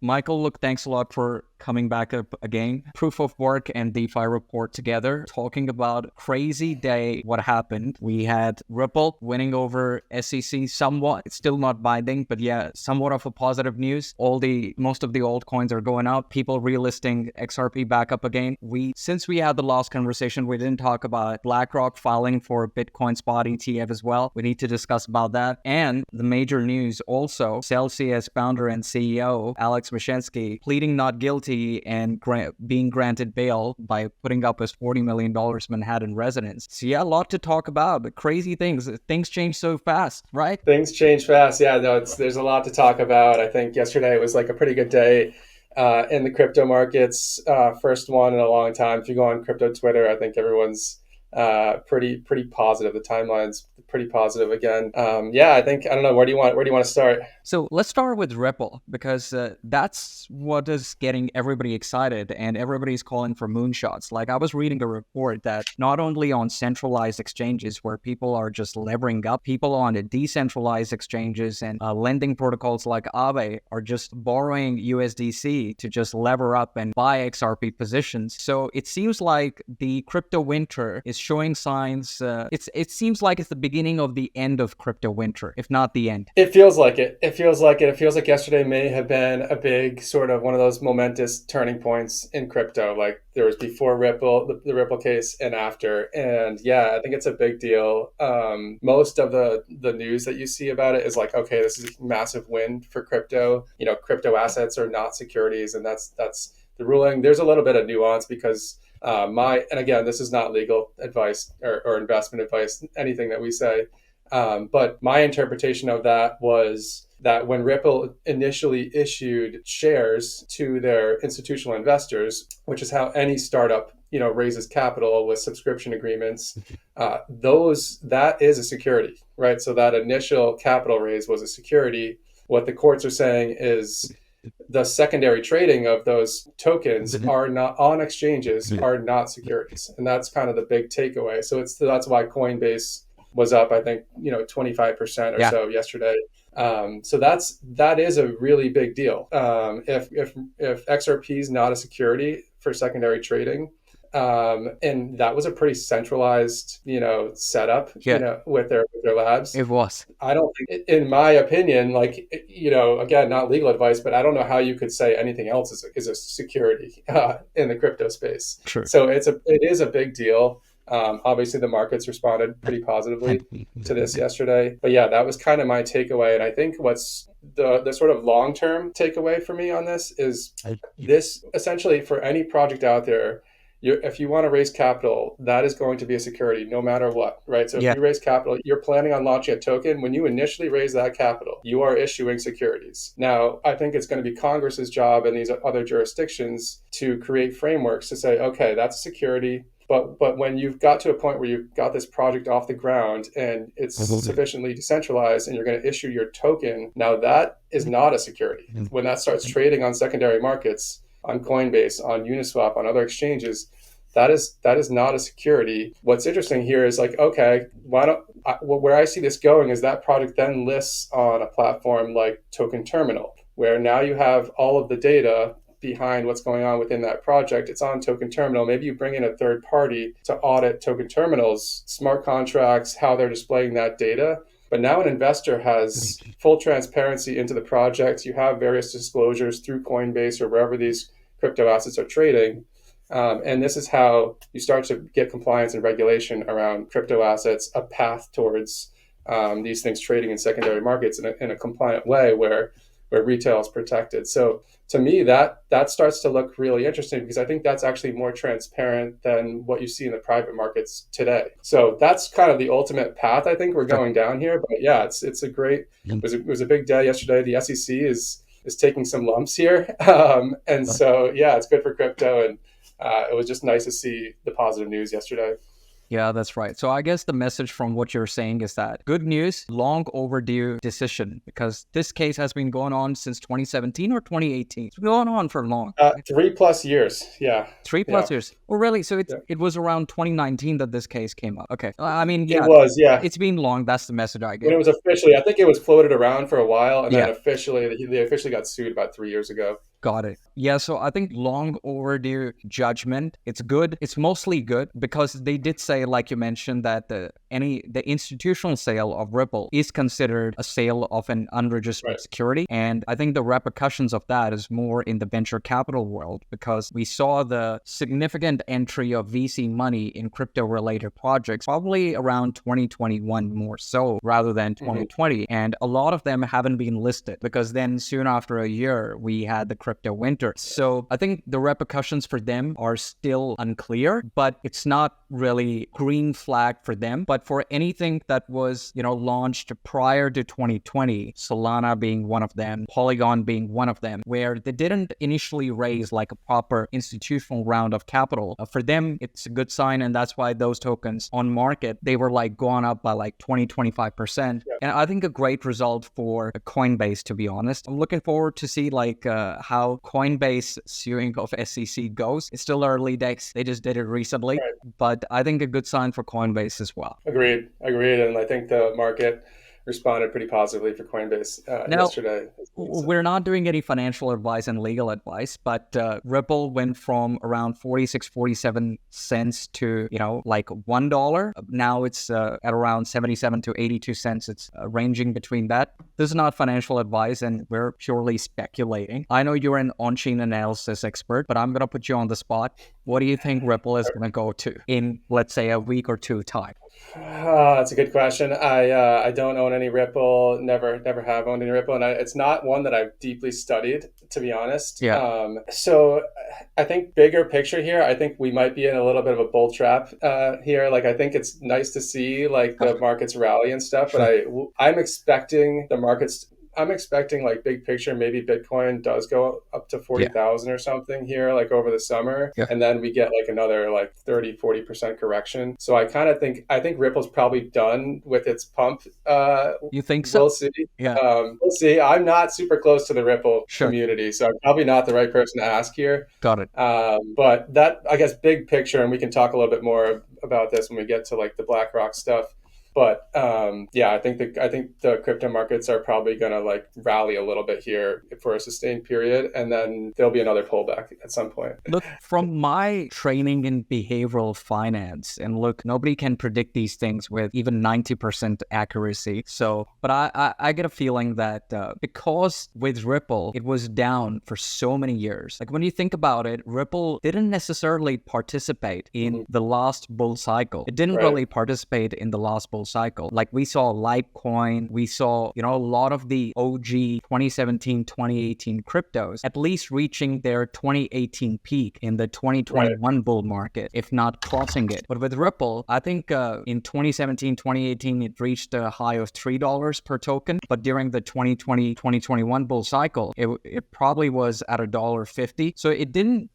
Michael, look, thanks a lot for coming back up again. Proof of Work and DeFi Report together, talking about crazy day, what happened. We had Ripple winning over SEC somewhat. It's still not binding, but yeah, somewhat of a positive news. Most of the altcoins are going up. People relisting XRP back up again. Since we had the last conversation, we didn't talk about BlackRock filing for Bitcoin spot ETF as well. We need to discuss about that. And the major news also, Celsius founder and CEO, Alex Mashinsky, pleading not guilty and being granted bail by putting up his $40 million Manhattan residence. So yeah, a lot to talk about, but crazy things. Things change so fast, right? Things change fast. Yeah, no, there's a lot to talk about. I think yesterday it was like a pretty good day in the crypto markets. First one in a long time. If you go on crypto Twitter, I think everyone's pretty positive. The timeline's pretty positive again. Yeah, I don't know. Where do you want to start? So let's start with Ripple, because that's what is getting everybody excited, and everybody's calling for moonshots. Like, I was reading a report that not only on centralized exchanges where people are just levering up, people on the decentralized exchanges and lending protocols like Aave are just borrowing USDC to just lever up and buy XRP positions. So it seems like the crypto winter is showing signs. It seems like it's the beginning of the end of crypto winter, if not the end. It feels like it. It feels like it. It feels like yesterday may have been a big sort of one of those momentous turning points in crypto. Like there was before Ripple, the Ripple case, and after. And yeah, I think it's a big deal. Most of the news that you see about it is like, okay, this is a massive win for crypto. You know, crypto assets are not securities, and that's the ruling. There's a little bit of nuance because and again, this is not legal advice or investment advice, anything that we say. But my interpretation of that was that when Ripple initially issued shares to their institutional investors, which is how any startup, raises capital with subscription agreements, that is a security, right? So that initial capital raise was a security. What the courts are saying is the secondary trading of those tokens are not on exchanges, are not securities, and that's kind of the big takeaway. So that's why Coinbase was up, I think, 25% or so yesterday. So that is a really big deal. If XRP is not a security for secondary trading, and that was a pretty centralized, setup, with their labs. It was. I don't think, in my opinion, like, again, not legal advice, but I don't know how you could say anything else is a security in the crypto space. True. So it is a big deal. Obviously, the markets responded pretty positively to this yesterday. But yeah, that was kind of my takeaway. And I think what's the sort of long-term takeaway for me on this is this essentially for any project out there, if you want to raise capital, that is going to be a security no matter what, right? So if you raise capital, you're planning on launching a token. When you initially raise that capital, you are issuing securities. Now, I think it's going to be Congress's job and these other jurisdictions to create frameworks to say, okay, that's a security. But when you've got to a point where you've got this project off the ground and it's sufficiently decentralized and you're going to issue your token, now that is not a security. When that starts trading on secondary markets, on Coinbase, on Uniswap, on other exchanges, that is not a security. What's interesting here is like, okay, where I see this going is that product then lists on a platform like Token Terminal, where now you have all of the data behind what's going on within that project. It's on Token Terminal. Maybe you bring in a third party to audit Token Terminal's smart contracts, how they're displaying that data. But now an investor has full transparency into the project. You have various disclosures through Coinbase or wherever these crypto assets are trading. And this is how you start to get compliance and regulation around crypto assets, a path towards these things trading in secondary markets in a compliant way where retail is protected. So to me, that starts to look really interesting because I think that's actually more transparent than what you see in the private markets today. So that's kind of the ultimate path I think we're going down here. But yeah, it was a big day yesterday. The SEC is taking some lumps here. And so, yeah, it's good for crypto. And it was just nice to see the positive news yesterday. Yeah, that's right. So I guess the message from what you're saying is that good news, long overdue decision, because this case has been going on since 2017 or 2018. It's been going on for long. Right? 3+ years. Yeah. Three Yeah. plus years. Oh, really? So Yeah. it was around 2019 that this case came up. Okay. I mean, It yeah, was, yeah. it's been long. That's the message I When get. it was officially, I think it was floated around for a while, and then Yeah. they officially got sued about 3 years ago. Got it. Yeah, so I think long overdue judgment, it's good. It's mostly good because they did say, like you mentioned, that the institutional sale of Ripple is considered a sale of an unregistered security. And I think the repercussions of that is more in the venture capital world because we saw the significant entry of VC money in crypto-related projects probably around 2021 more so rather than 2020. And a lot of them haven't been listed because then soon after a year, we had the crypto winter. So I think the repercussions for them are still unclear, but it's not really green flag for them. But for anything that was, launched prior to 2020, Solana being one of them, Polygon being one of them, where they didn't initially raise like a proper institutional round of capital, for them, it's a good sign. And that's why those tokens on market, they were like gone up by like 20-25%. Yeah. And I think a great result for Coinbase, to be honest. I'm looking forward to see like how Coinbase suing of SEC goes. It's still early days. They just did it recently, but I think a good sign for Coinbase as well. Agreed. And I think the market responded pretty positively for Coinbase yesterday. We're not doing any financial advice and legal advice, but Ripple went from around 47 cents to, like $1. Now it's at around 77 to 82 cents. It's ranging between that. This is not financial advice, and we're purely speculating. I know you're an on-chain analysis expert, but I'm going to put you on the spot. What do you think Ripple is going to go to in, let's say, a week or two time? That's a good question. I don't own any Ripple, never have owned any Ripple, and it's not one that I've deeply studied, to be honest. Yeah. So I think bigger picture here, I think we might be in a little bit of a bull trap here. Like I think it's nice to see like the markets rally and stuff, but I'm expecting the markets. I'm expecting like big picture, maybe Bitcoin does go up to 40,000 or something here, like over the summer. Yeah. And then we get like another like 30-40% correction. So I think Ripple's probably done with its pump. You think so? We'll see. Yeah. We'll see. I'm not super close to the Ripple community, so I'm probably not the right person to ask here. Got it. But that, I guess, big picture, and we can talk a little bit more about this when we get to like the BlackRock stuff. But I think the crypto markets are probably going to like rally a little bit here for a sustained period, and then there'll be another pullback at some point. Look, from my training in behavioral finance, and look, nobody can predict these things with even 90% accuracy. So, but I get a feeling that because with Ripple, it was down for so many years. Like when you think about it, Ripple didn't necessarily participate in the last bull cycle. It didn't really participate in the last bull cycle. Like we saw Litecoin, we saw, a lot of the OG 2017, 2018 cryptos at least reaching their 2018 peak in the 2021 bull market, if not crossing it. But with Ripple, I think in 2017, 2018, it reached a high of $3 per token. But during the 2020, 2021 bull cycle, it probably was at $1.50. So it didn't,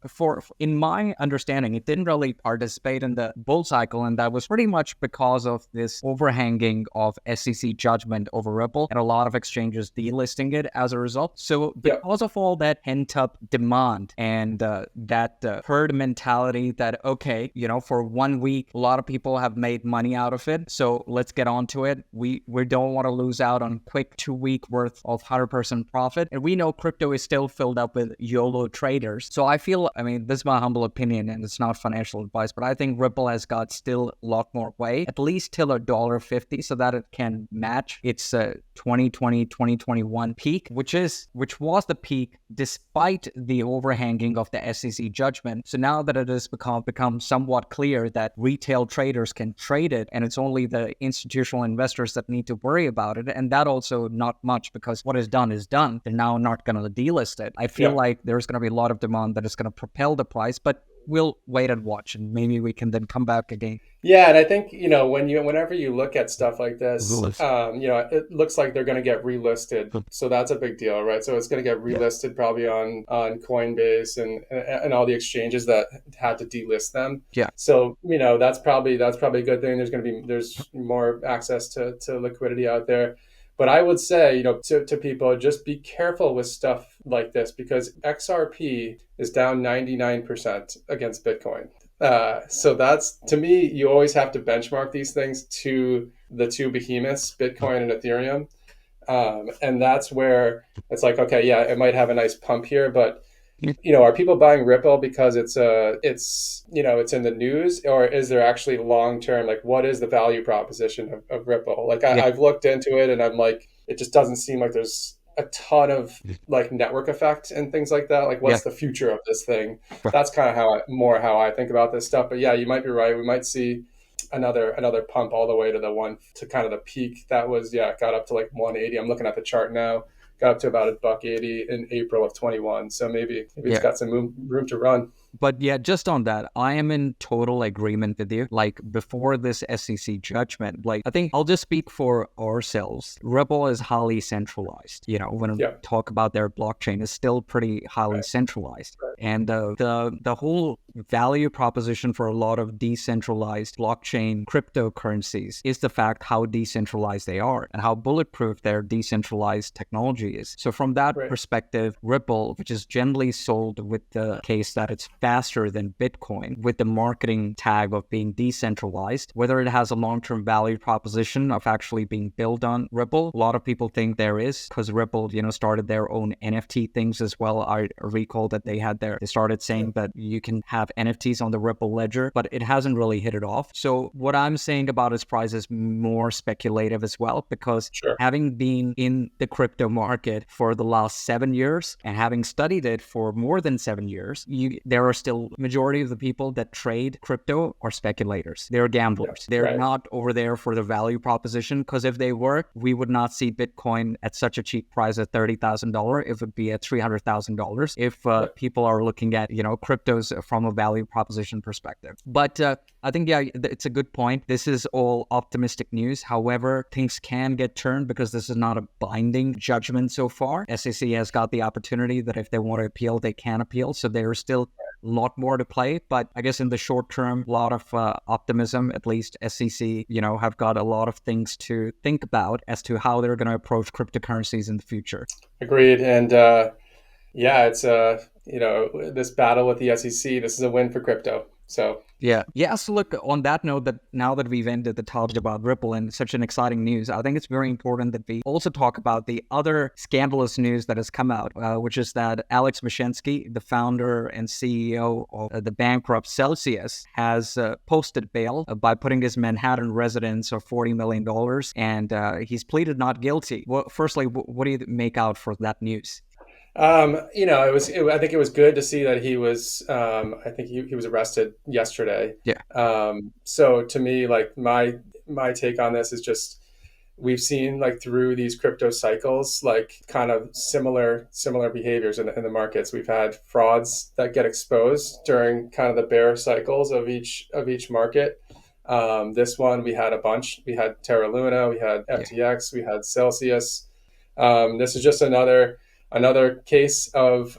in my understanding, it didn't really participate in the bull cycle. And that was pretty much because of this overhanging of SEC judgment over Ripple and a lot of exchanges delisting it as a result. So because of all that pent-up demand and that herd mentality that, okay, for 1 week, a lot of people have made money out of it. So let's get onto it. We don't want to lose out on quick 2 week worth of 100% profit. And we know crypto is still filled up with YOLO traders. So I feel, this is my humble opinion and it's not financial advice, but I think Ripple has got still a lot more way, at least till $1.50, so that it can match its 2020, 2021 peak, which was the peak despite the overhanging of the SEC judgment. So now that it has become somewhat clear that retail traders can trade it, and it's only the institutional investors that need to worry about it, and that also not much, because what is done is done. They're now not going to delist it. I feel like there's going to be a lot of demand that is going to propel the price, but we'll wait and watch, and maybe we can then come back again. Yeah, and I think, whenever you look at stuff like this, it looks like they're going to get relisted. So that's a big deal, right? So it's going to get relisted probably on Coinbase and all the exchanges that had to delist them. Yeah. So, that's probably a good thing. There's more access to liquidity out there. But I would say, to people, just be careful with stuff like this, because XRP is down 99% against Bitcoin. So that's, to me, you always have to benchmark these things to the two behemoths, Bitcoin and Ethereum. And that's where it's like, okay, yeah, it might have a nice pump here, but are people buying Ripple because it's in the news, or is there actually long term, like, what is the value proposition of Ripple? Like, I've looked into it, and I'm like, it just doesn't seem like there's a ton of like network effect and things like that. Like, what's the future of this thing? That's kind of how I think about this stuff. But yeah, you might be right. We might see another pump all the way to kind of the peak that was, got up to like 180. I'm looking at the chart now. Got up to about $1.80 in April of 21. So maybe it's got some room to run. But yeah, just on that, I am in total agreement with you. Like, before this SEC judgment, like, I think I'll just speak for ourselves. Ripple is highly centralized. When we talk about their blockchain, it's still pretty highly centralized. Right. And the whole value proposition for a lot of decentralized blockchain cryptocurrencies is the fact how decentralized they are and how bulletproof their decentralized technology is. So from that perspective, Ripple, which is generally sold with the case that it's faster than Bitcoin, with the marketing tag of being decentralized, whether it has a long-term value proposition of actually being built on Ripple, a lot of people think there is, because Ripple, started their own NFT things as well. I recall that they started saying that you can have NFTs on the Ripple ledger, but it hasn't really hit it off. So what I'm saying about its price is more speculative as well, because having been in the crypto market for the last 7 years and having studied it for more than 7 years, there are still majority of the people that trade crypto are speculators. They're gamblers. They're not over there for the value proposition, because if they were, we would not see Bitcoin at such a cheap price at $30,000. It would be at $300,000 if people are looking at, cryptos from a value proposition perspective. But I think, it's a good point. This is all optimistic news. However, things can get turned because this is not a binding judgment so far. SEC has got the opportunity that if they want to appeal, they can appeal. So there is still a lot more to play, but I guess in the short term, a lot of optimism. At least SEC, have got a lot of things to think about as to how they're going to approach cryptocurrencies in the future. Agreed. And it's this battle with the SEC, this is a win for crypto. So so look, on that note, that now that we've ended the topic about Ripple and such an exciting news, I think it's very important that we also talk about the other scandalous news that has come out, which is that Alex Mashinsky, the founder and CEO of the bankrupt Celsius, has posted bail by putting his Manhattan residence of $40 million, and he's pleaded not guilty. Well, firstly, what do you make out for that news? I think it was good to see that he was, I think he was arrested yesterday. So to me, like, my take on this is just, we've seen, like, through these crypto cycles, like, kind of similar behaviors in the markets. We've had frauds that get exposed during kind of the bear cycles of each market. This one, we had a bunch. We had Terra Luna, we had FTX, we had Celsius. This is just another case of,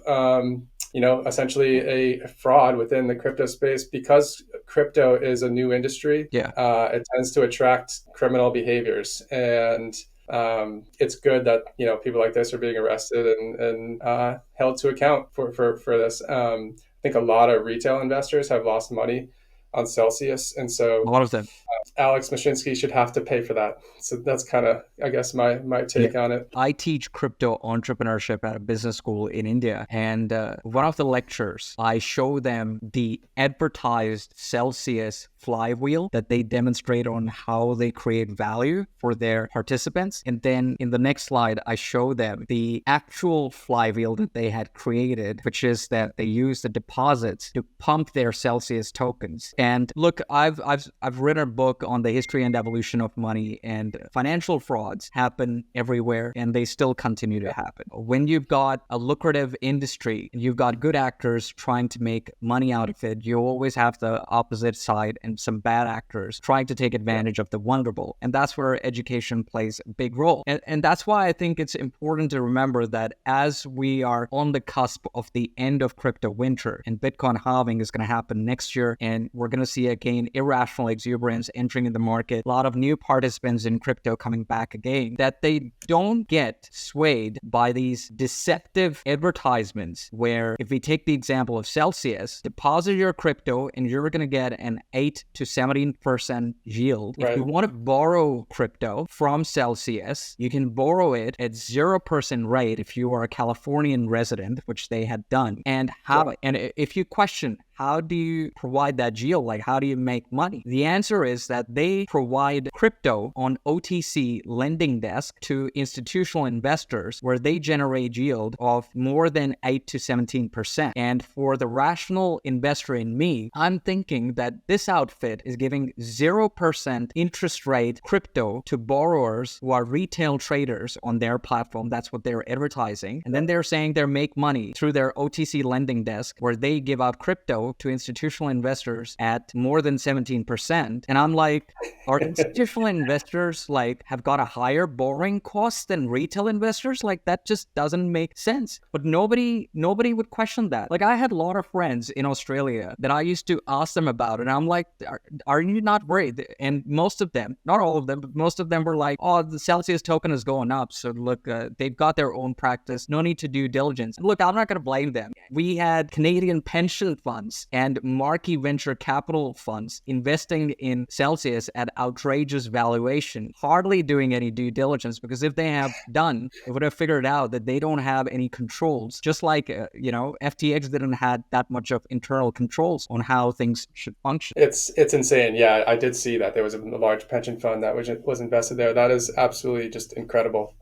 essentially a fraud within the crypto space. Because crypto is a new industry, it tends to attract criminal behaviors. And it's good that, people like this are being arrested and held to account for this. I think a lot of retail investors have lost money on Celsius. And so a lot of them. Alex Mashinsky should have to pay for that. So that's kind of, I guess, my take on it. I teach crypto entrepreneurship at a business school in India. And one of the lectures, I show them the advertised Celsius flywheel that they demonstrate on how they create value for their participants. And then in the next slide, I show them the actual flywheel that they had created, which is that they use the deposits to pump their Celsius tokens. And look, I've written a book on the history and evolution of money, and financial frauds happen everywhere, and they still continue to happen. When you've got a lucrative industry and you've got good actors trying to make money out of it, you always have the opposite side and some bad actors trying to take advantage of the vulnerable. And that's where education plays a big role. And that's why I think it's important to remember that as we are on the cusp of the end of crypto winter, and Bitcoin halving is going to happen next year, and we're going to see again irrational exuberance entering in the market, a lot of new participants in crypto coming back again, that they don't get swayed by these deceptive advertisements where, if we take the example of Celsius, deposit your crypto and you're going to get an 8 to 17% yield. If you want to borrow crypto from Celsius, you can borrow it at 0% rate if you are a Californian resident, which they had done. And if you question, how do you provide that yield? Like, how do you make money? The answer is that they provide crypto on OTC lending desk to institutional investors, where they generate yield of more than 8 to 17%. And for the rational investor in me, I'm thinking that this outfit is giving 0% interest rate crypto to borrowers who are retail traders on their platform. That's what they're advertising. And then they're saying they make money through their OTC lending desk, where they give out crypto to institutional investors at more than 17%. And I'm like, are institutional investors have got a higher borrowing cost than retail investors? Like, that just doesn't make sense. But nobody would question that. Like, I had a lot of friends in Australia that I used to ask them about it, and I'm like, are you not worried? And most of them, not all of them, but most of them were like, oh, the Celsius token is going up, so look, they've got their own practice, no need to do diligence. And look, I'm not going to blame them. We had Canadian pension funds and marquee venture capital funds investing in Celsius at outrageous valuation, hardly doing any due diligence, because if they have done, they would have figured out that they don't have any controls, just like FTX didn't had that much of internal controls on how things should function. It's insane. Yeah, I did see that there was a large pension fund that was invested there. That is absolutely just incredible,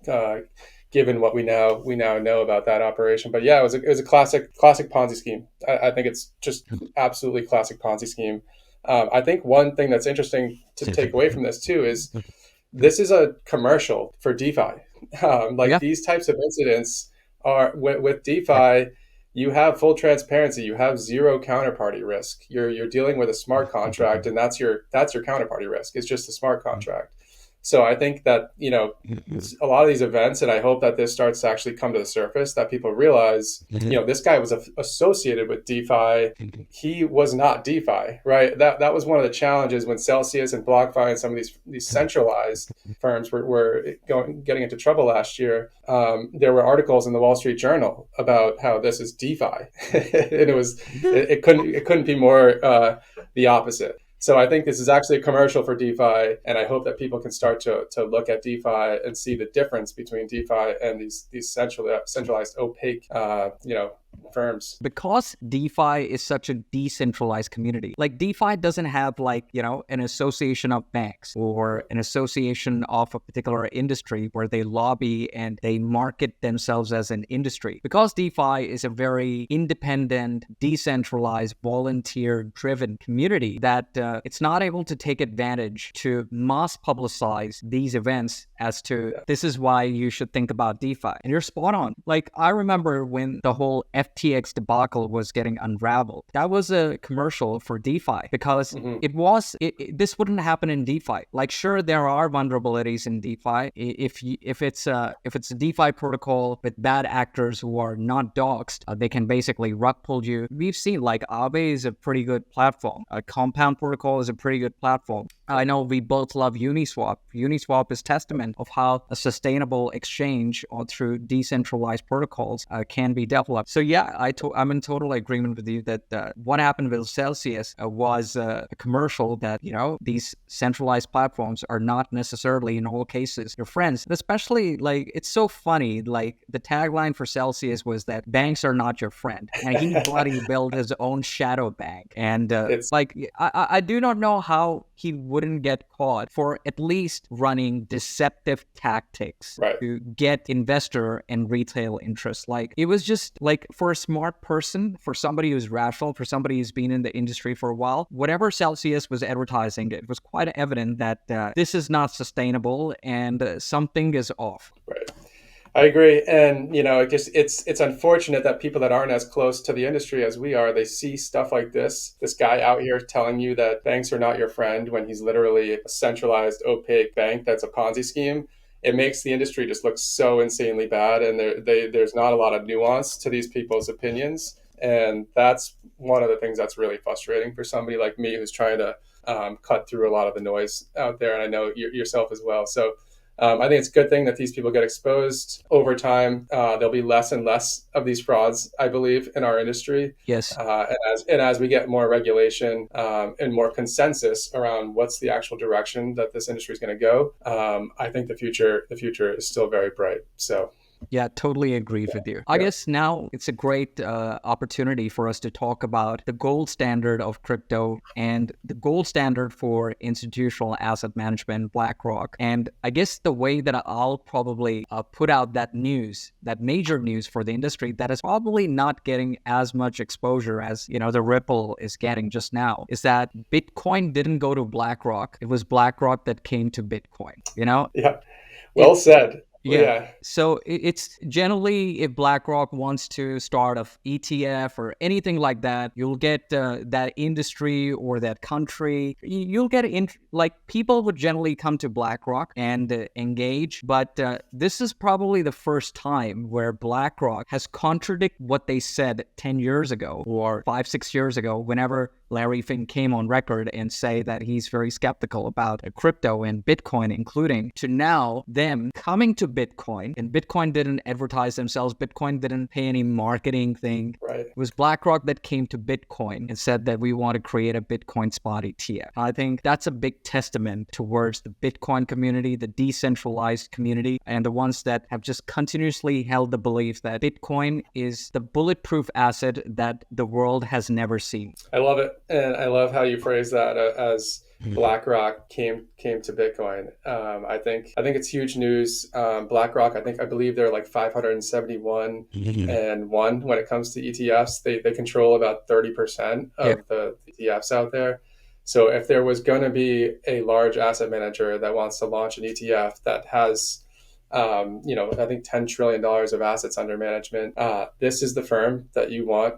given what we now know about that operation. But yeah, it was a classic Ponzi scheme. I think it's just absolutely classic Ponzi scheme. I think one thing that's interesting to take away from this too is this is a commercial for DeFi. These types of incidents are with DeFi. You have full transparency. You have zero counterparty risk. You're dealing with a smart contract, and that's your counterparty risk. It's just a smart contract. So I think that, a lot of these events, and I hope that this starts to actually come to the surface, that people realize, this guy was associated with DeFi. He was not DeFi, right? That was one of the challenges when Celsius and BlockFi and some of these centralized firms were getting into trouble last year. There were articles in the Wall Street Journal about how this is DeFi, and it couldn't be more the opposite. So I think this is actually a commercial for DeFi, and I hope that people can start to look at DeFi and see the difference between DeFi and these centralized, opaque, firms. Because DeFi is such a decentralized community, like DeFi doesn't have an association of banks or an association of a particular industry where they lobby and they market themselves as an industry. Because DeFi is a very independent, decentralized, volunteer-driven community, that it's not able to take advantage to mass publicize these events as to this is why you should think about DeFi. And you're spot on. Like, I remember when the whole FTX debacle was getting unraveled, that was a commercial for DeFi, because this wouldn't happen in DeFi. Like, sure, there are vulnerabilities in DeFi. If it's a DeFi protocol with bad actors who are not doxxed, they can basically rug pull you. We've seen Aave is a pretty good platform. A Compound protocol is a pretty good platform. I know we both love Uniswap. Uniswap is testament of how a sustainable exchange through decentralized protocols can be developed. So yeah, I'm in total agreement with you that what happened with Celsius was a commercial that, these centralized platforms are not necessarily in all cases your friends. Especially, it's so funny, the tagline for Celsius was that banks are not your friend. And he bloody built his own shadow bank. And I do not know how he wouldn't get caught for at least running deceptive tactics to get investor and retail interest. Like, it was just like, for a smart person, for somebody who's rational, for somebody who's been in the industry for a while, whatever Celsius was advertising, it was quite evident that this is not sustainable and something is off. Right. I agree. And, it's unfortunate that people that aren't as close to the industry as we are, they see stuff like this guy out here telling you that banks are not your friend when he's literally a centralized, opaque bank that's a Ponzi scheme. It makes the industry just look so insanely bad. And there's not a lot of nuance to these people's opinions. And that's one of the things that's really frustrating for somebody like me who's trying to cut through a lot of the noise out there. And I know yourself as well. So I think it's a good thing that these people get exposed over time. There'll be less and less of these frauds, I believe, in our industry. Yes. And as we get more regulation and more consensus around what's the actual direction that this industry is going to go, I think the future is still very bright. So. Yeah, totally agree with you. I guess now it's a great opportunity for us to talk about the gold standard of crypto and the gold standard for institutional asset management, BlackRock. And I guess the way that I'll probably put out that news, that major news for the industry that is probably not getting as much exposure as, the Ripple is getting just now, is that Bitcoin didn't go to BlackRock. It was BlackRock that came to Bitcoin, Yeah. Well said. Yeah. So it's generally, if BlackRock wants to start a ETF or anything like that, you'll get that industry or that country. You'll get people would generally come to BlackRock and engage. But this is probably the first time where BlackRock has contradicted what they said 10 years ago or 5-6 years ago, whenever Larry Fink came on record and say that he's very skeptical about crypto and Bitcoin, including, to now them coming to Bitcoin. And Bitcoin didn't advertise themselves. Bitcoin didn't pay any marketing thing. Right. It was BlackRock that came to Bitcoin and said that we want to create a Bitcoin spot ETF. I think that's a big testament towards the Bitcoin community, the decentralized community, and the ones that have just continuously held the belief that Bitcoin is the bulletproof asset that the world has never seen. I love it. And I love how you phrase that as BlackRock came to Bitcoin. I think it's huge news. BlackRock, I believe they're like 571 and one when it comes to ETFs. They control about 30% of the ETFs out there. So if there was going to be a large asset manager that wants to launch an ETF that has I think $10 trillion of assets under management. This is the firm that you want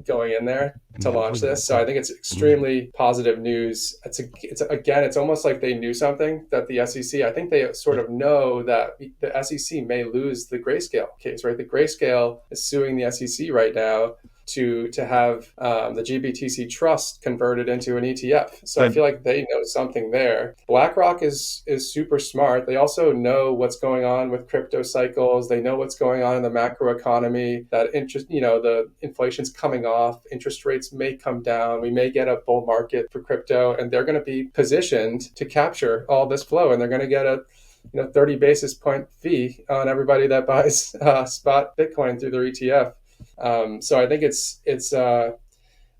going in there to launch this. So I think it's extremely positive news. It's almost like they knew something that the SEC, I think they sort of know that the SEC may lose the Grayscale case, right? The Grayscale is suing the SEC right now to have the GBTC trust converted into an ETF. So I feel like they know something there. BlackRock is super smart. They also know what's going on with crypto cycles. They know what's going on in the macro economy, that the inflation's coming off, interest rates may come down. We may get a bull market for crypto, and they're going to be positioned to capture all this flow, and they're going to get a 30 basis point fee on everybody that buys spot Bitcoin through their ETF. So I think it's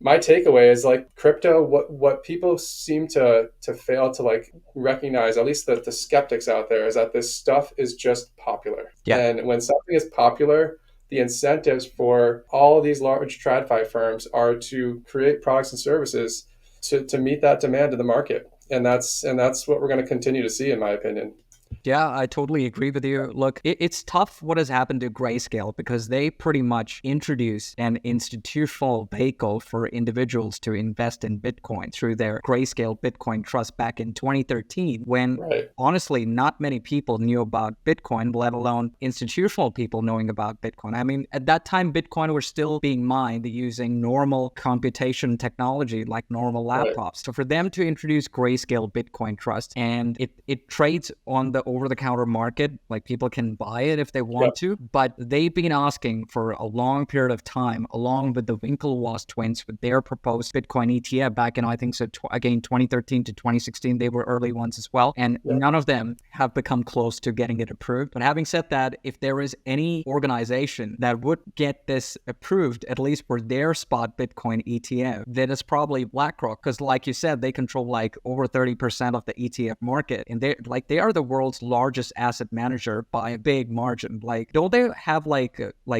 my takeaway is like crypto, what people seem to fail to recognize, at least the skeptics out there, is that this stuff is just popular. Yeah. And when something is popular, the incentives for all of these large TradFi firms are to create products and services to meet that demand in the market. And that's what we're going to continue to see, in my opinion. Yeah, I totally agree with you. Look, it's tough what has happened to Grayscale because they pretty much introduced an institutional vehicle for individuals to invest in Bitcoin through their Grayscale Bitcoin Trust back in 2013, when honestly, not many people knew about Bitcoin, let alone institutional people knowing about Bitcoin. I mean, at that time, Bitcoin was still being mined using normal computation technology like normal laptops. So for them to introduce Grayscale Bitcoin Trust, and it trades on the over-the-counter market. Like people can buy it if they want Yep. to, but they've been asking for a long period of time, along with the Winklevoss twins with their proposed Bitcoin ETF back in, I think so, again, 2013 to 2016. They were early ones as well. And Yep. none of them have become close to getting it approved. But having said that, if there is any organization that would get this approved, at least for their spot Bitcoin ETF, then it's probably BlackRock. Because like you said, they control like over 30% of the ETF market. And they are the world's largest asset manager by a big margin. Like, don't they have like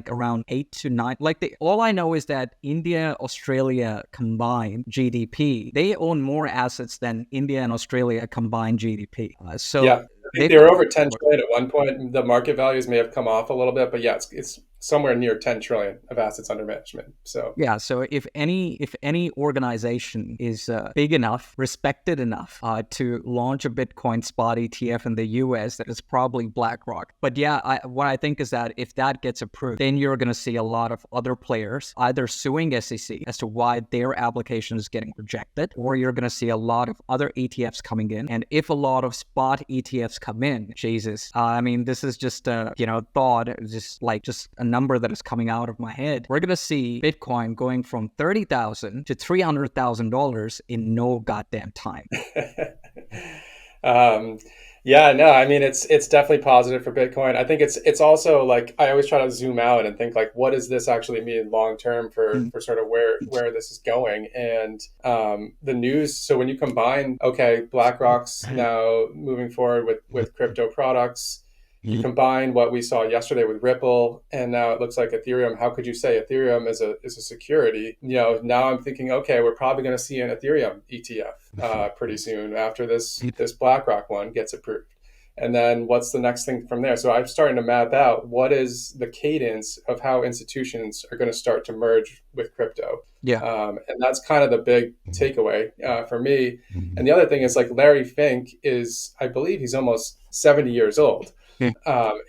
around 8 to 9? Like all I know is that India, Australia combined GDP, they own more assets than India and Australia combined GDP. Yeah, I think they were over 10 trillion at one point. The market values may have come off a little bit, but yeah, it's somewhere near 10 trillion of assets under management. So yeah, so if any organization is big enough, respected enough to launch a Bitcoin spot ETF in the US, that is probably BlackRock. But yeah, what I think is that if that gets approved, then you're going to see a lot of other players either suing SEC as to why their application is getting rejected, or you're going to see a lot of other ETFs coming in. And if a lot of spot ETFs come in, Jesus, I mean, this is just a thought, just a number that is coming out of my head. We're gonna see Bitcoin going from $30,000 to $300,000 in no goddamn time. Yeah, no, I mean it's definitely positive for Bitcoin. I think it's also like I always try to zoom out and think like, what does this actually mean long term for sort of where this is going? And the news. So when you combine, okay, BlackRock's now moving forward with crypto products. You combine what we saw yesterday with Ripple, and now it looks like Ethereum. How could you say Ethereum is a security? Now I'm thinking, okay, we're probably going to see an Ethereum ETF pretty soon after this BlackRock one gets approved. And then what's the next thing from there? So I'm starting to map out what is the cadence of how institutions are going to start to merge with crypto. Yeah. And that's kind of the big takeaway for me. And the other thing is like Larry Fink is, I believe he's almost 70 years old.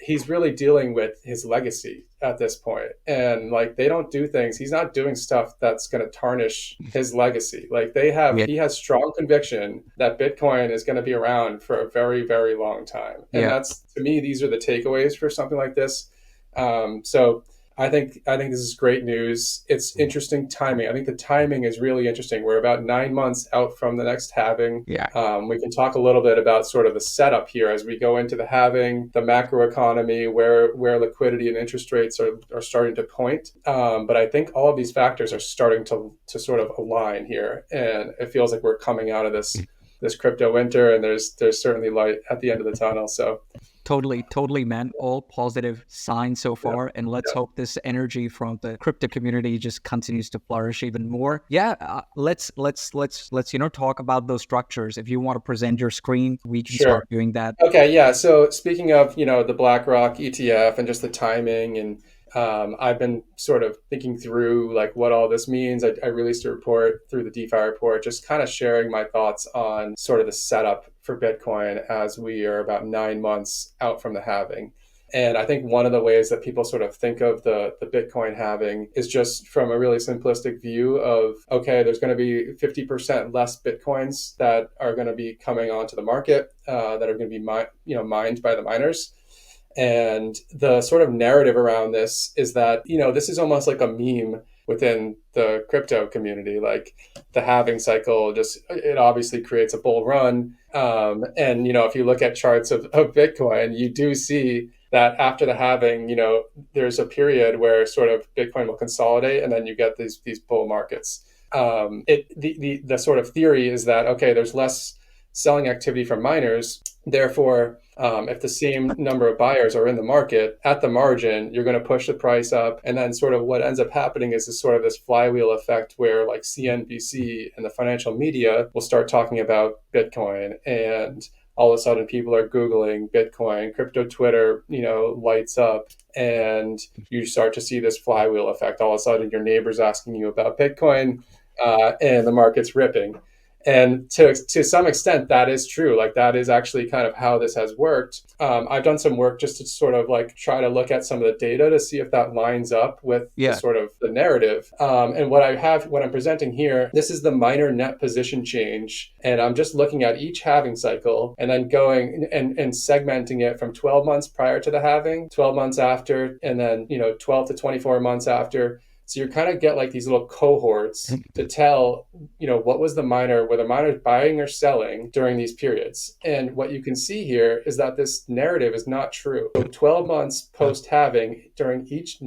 He's really dealing with his legacy at this point. And like, they don't do things. He's not doing stuff that's going to tarnish his legacy. Like he has strong conviction that Bitcoin is going to be around for a very, very long time. And that's, to me, these are the takeaways for something like this. So I think this is great news. It's interesting timing. I think the timing is really interesting. We're about 9 months out from the next halving. Yeah. We can talk a little bit about sort of the setup here as we go into the halving, the macro economy, where liquidity and interest rates are starting to point. But I think all of these factors are starting to sort of align here, and it feels like we're coming out of this crypto winter, and there's certainly light at the end of the tunnel. So. Totally, man. All positive signs so far, and let's hope this energy from the crypto community just continues to flourish even more. Yeah, let's talk about those structures. If you want to present your screen, we can start doing that. Okay, yeah. So speaking of the BlackRock ETF and just the timing, and I've been sort of thinking through like what all this means. I released a report through the DeFi Report, just kind of sharing my thoughts on sort of the setup for Bitcoin as we are about 9 months out from the halving. And I think one of the ways that people sort of think of the Bitcoin halving is just from a really simplistic view of, okay, there's going to be 50% less Bitcoins that are going to be coming onto the market that are going to be mined by the miners. And the sort of narrative around this is that, this is almost like a meme within the crypto community. Like the halving cycle, it obviously creates a bull run. And, if you look at charts of Bitcoin, you do see that after the halving, there's a period where sort of Bitcoin will consolidate, and then you get these bull markets. The sort of theory is that, okay, there's less selling activity from miners. Therefore, if the same number of buyers are in the market, at the margin, you're going to push the price up. And then sort of what ends up happening is this flywheel effect where like CNBC and the financial media will start talking about Bitcoin, and all of a sudden people are Googling Bitcoin, crypto Twitter, lights up, and you start to see this flywheel effect. All of a sudden your neighbor's asking you about Bitcoin, and the market's ripping. And to some extent, that is true. Like that is actually kind of how this has worked. I've done some work just to sort of like try to look at some of the data to see if that lines up with the Yeah. sort of the narrative. And what I'm presenting here, this is the miner net position change. And I'm just looking at each halving cycle and then going and segmenting it from 12 months prior to the halving, 12 months after, and then, 12 to 24 months after. So you kind of get like these little cohorts to tell, what was were the miners buying or selling during these periods. And what you can see here is that this narrative is not true. So 12 months post halving, during each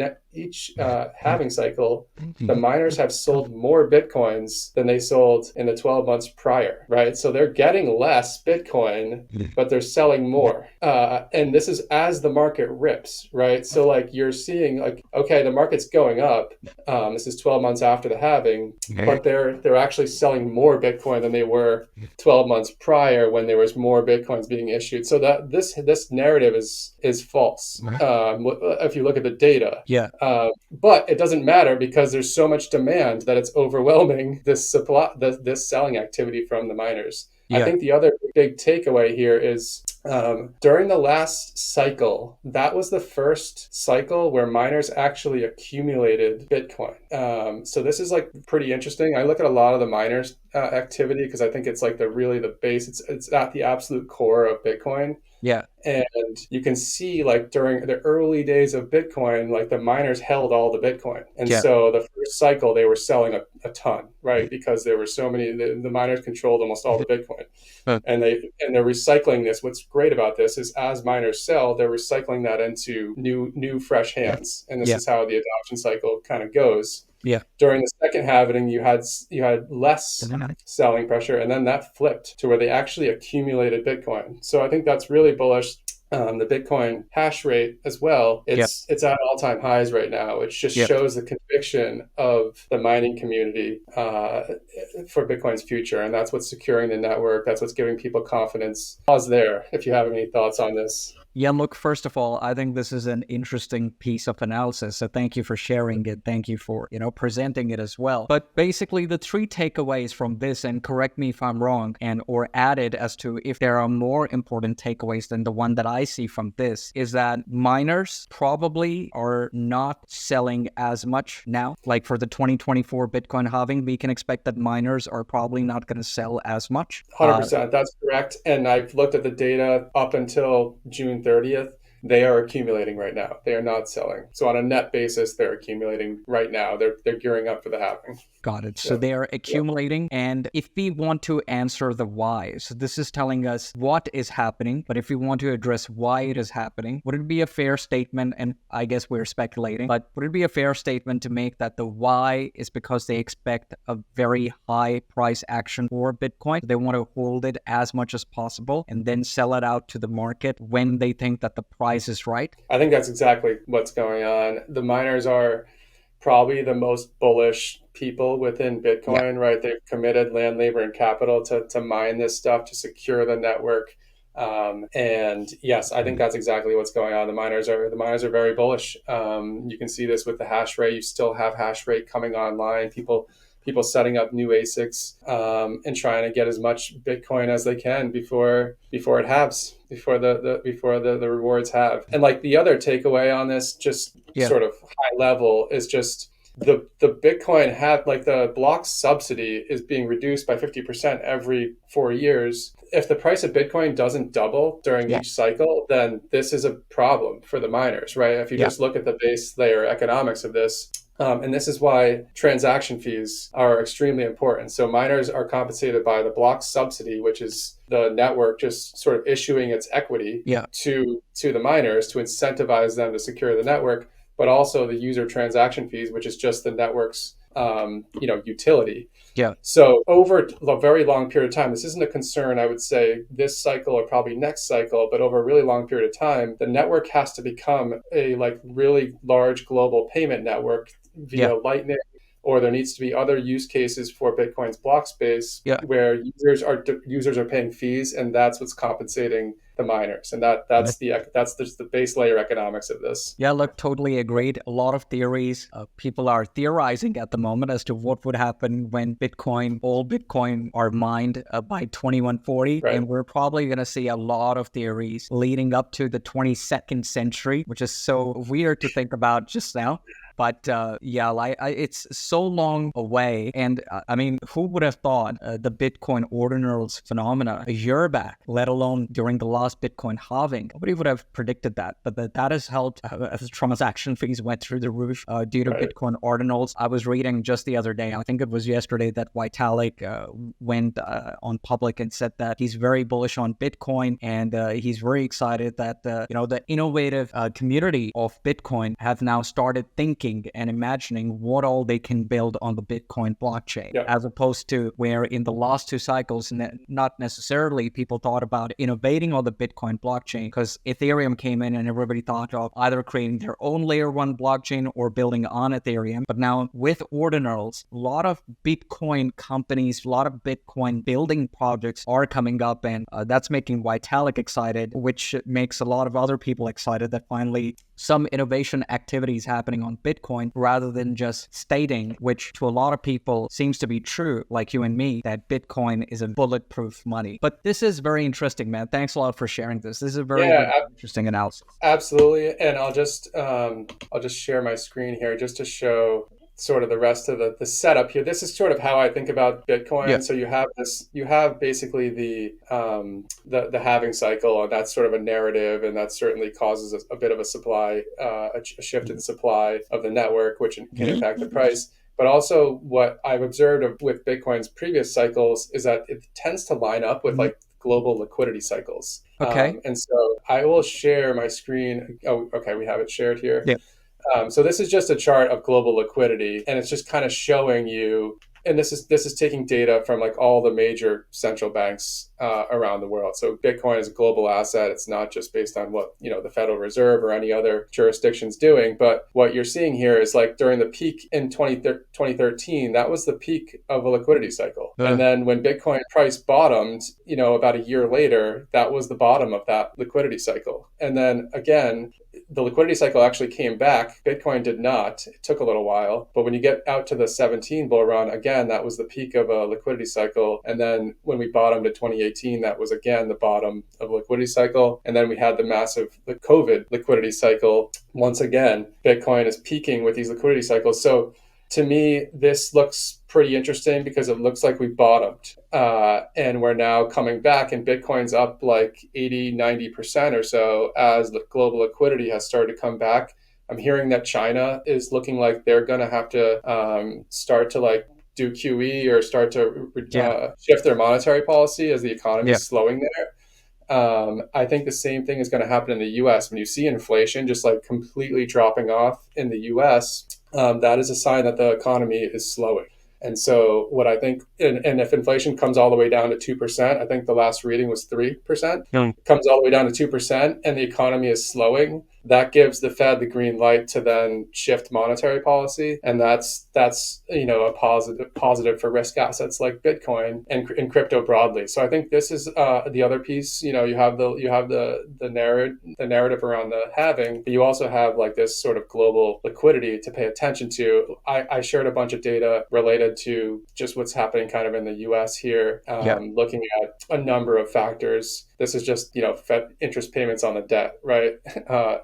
halving cycle, the miners have sold more Bitcoins than they sold in the 12 months prior, right? So they're getting less Bitcoin, but they're selling more. And this is as the market rips, right? So like you're seeing like, okay, the market's going up. This is 12 months after the halving, but they're actually selling more Bitcoin than they were 12 months prior when there was more Bitcoins being issued. So that this narrative is false if you look at the data. Yeah. But it doesn't matter because there's so much demand that it's overwhelming this supply, this selling activity from the miners. Yeah. I think the other big takeaway here is during the last cycle, that was the first cycle where miners actually accumulated Bitcoin. So this is like pretty interesting. I look at a lot of the miners activity because I think it's like the base. It's at the absolute core of Bitcoin. Yeah. And you can see like during the early days of Bitcoin, like the miners held all the Bitcoin. And so the first cycle, they were selling a ton, right? Because there were so many, the miners controlled almost all the Bitcoin. And they're recycling this. What's great about this is as miners sell, they're recycling that into new fresh hands. And this is how the adoption cycle kind of goes. Yeah. During the second halving, you had less selling pressure, and then that flipped to where they actually accumulated Bitcoin. So I think that's really bullish. The Bitcoin hash rate as well, it's at all-time highs right now, which just shows the conviction of the mining community for Bitcoin's future. And that's what's securing the network. That's what's giving people confidence. Pause there if you have any thoughts on this. Yeah, look, first of all, I think this is an interesting piece of analysis. So thank you for sharing it. Thank you for, presenting it as well. But basically the three takeaways from this, and correct me if I'm wrong, or added as to if there are more important takeaways than the one that I see from this, is that miners probably are not selling as much now. Like for the 2024 Bitcoin halving, we can expect that miners are probably not going to sell as much. 100%. That's correct. And I've looked at the data up until June 30th. They are accumulating right now. They are not selling. So on a net basis, they're accumulating right now. They're gearing up for the halving. Got it. So they are accumulating. And if we want to answer the why, so this is telling us what is happening, but if we want to address why it is happening, would it be a fair statement, and I guess we're speculating, but would it be a fair statement to make that the why is because they expect a very high price action for Bitcoin? They want to hold it as much as possible and then sell it out to the market when they think that the price is right? I think that's exactly what's going on. The miners are probably the most bullish people within Bitcoin, right? They've committed land, labor, and capital to mine this stuff, to secure the network. And yes, I think that's exactly what's going on. The miners are very bullish. You can see this with the hash rate. You still have hash rate coming online. People setting up new ASICs and trying to get as much Bitcoin as they can before it halves, before the rewards have. And like the other takeaway on this, just sort of high level, is just the Bitcoin like the block subsidy is being reduced by 50% every 4 years. If the price of Bitcoin doesn't double during each cycle, then this is a problem for the miners, right? If you just look at the base layer economics of this. And this is why transaction fees are extremely important. So miners are compensated by the block subsidy, which is the network just sort of issuing its equity to the miners to incentivize them to secure the network, but also the user transaction fees, which is just the network's utility. Yeah. So over a very long period of time, this isn't a concern, I would say, this cycle or probably next cycle, but over a really long period of time, the network has to become a like really large global payment network via Lightning, or there needs to be other use cases for Bitcoin's block space where users are paying fees, and that's what's compensating the miners, and that's just the base layer economics of this. Yeah, look, totally agreed. A lot of theories. People are theorizing at the moment as to what would happen when all Bitcoin are mined by 2140. Right. And we're probably going to see a lot of theories leading up to the 22nd century, which is so weird to think about just now. But it's so long away. And I mean, who would have thought the Bitcoin ordinals phenomena a year back, let alone during the last Bitcoin halving? Nobody would have predicted that. But that has helped as transaction fees went through the roof due to Bitcoin ordinals. I was reading just the other day, I think it was yesterday, that Vitalik went on public and said that he's very bullish on Bitcoin, and he's very excited that the innovative community of Bitcoin have now started thinking and imagining what all they can build on the Bitcoin blockchain, as opposed to where in the last two cycles, not necessarily people thought about innovating on the Bitcoin blockchain, because Ethereum came in and everybody thought of either creating their own layer one blockchain or building on Ethereum. But now with ordinals, a lot of Bitcoin companies, a lot of Bitcoin building projects are coming up, and that's making Vitalik excited, which makes a lot of other people excited that finally some innovation activities happening on Bitcoin, rather than just stating, which to a lot of people seems to be true, like you and me, that Bitcoin is a bulletproof money. But this is very interesting, man. Thanks a lot for sharing this. This is a very interesting analysis. Absolutely. And I'll just share my screen here just to show sort of the rest of the setup here. This is sort of how I think about Bitcoin. Yeah. So you have basically the halving cycle, and that's sort of a narrative, and that certainly causes a bit of a supply, a shift in the supply of the network, which can impact the price. But also what I've observed with Bitcoin's previous cycles is that it tends to line up with like global liquidity cycles. Okay. And so I will share my screen. Oh, okay. We have it shared here. Yeah. So this is just a chart of global liquidity, and it's just kind of showing you, and this is taking data from like all the major central banks around the world. So Bitcoin is a global asset. It's not just based on what the Federal Reserve or any other jurisdiction's doing, but what you're seeing here is like during the peak in 2013, that was the peak of a liquidity cycle. And then when Bitcoin price bottomed, about a year later, that was the bottom of that liquidity cycle. And then again, the liquidity cycle actually came back. Bitcoin did not. It took a little while. But when you get out to the 17 bull run, again, that was the peak of a liquidity cycle. And then when we bottomed in 2018, that was again the bottom of a liquidity cycle. And then we had the COVID liquidity cycle. Once again, Bitcoin is peaking with these liquidity cycles. So to me, this looks pretty interesting because it looks like we bottomed and we're now coming back, and Bitcoin's up like 80-90% or so as the global liquidity has started to come back. I'm hearing that China is looking like they're going to have to start to like do QE or start to shift their monetary policy as the economy is slowing there. I think the same thing is going to happen in the US. When you see inflation just like completely dropping off in the US, that is a sign that the economy is slowing. And so what I think, and if inflation comes all the way down to 2%, I think the last reading was 3%, comes all the way down to 2%, and the economy is slowing, that gives the Fed the green light to then shift monetary policy. And that's a positive for risk assets like Bitcoin and crypto broadly. So I think this is the other piece. You have the narrative around the halving, but you also have like this sort of global liquidity to pay attention to. I shared a bunch of data related to just what's happening kind of in the US here, looking at a number of factors. This is just, Fed interest payments on the debt, right?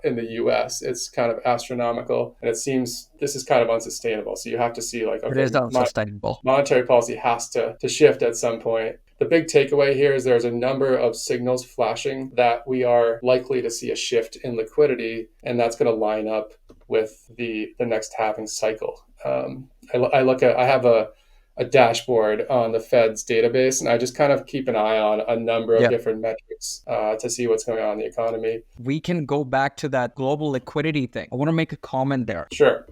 In the US, it's kind of astronomical, and it seems this is kind of unsustainable. So you have to see like, okay, it is unsustainable. Monetary policy has to shift at some point. The big takeaway here is there's a number of signals flashing that we are likely to see a shift in liquidity, and that's going to line up with the next halving cycle. I have a dashboard on the Fed's database, and I just kind of keep an eye on a number of different metrics to see what's going on in the economy. We can go back to that global liquidity thing. I want to make a comment there. Sure.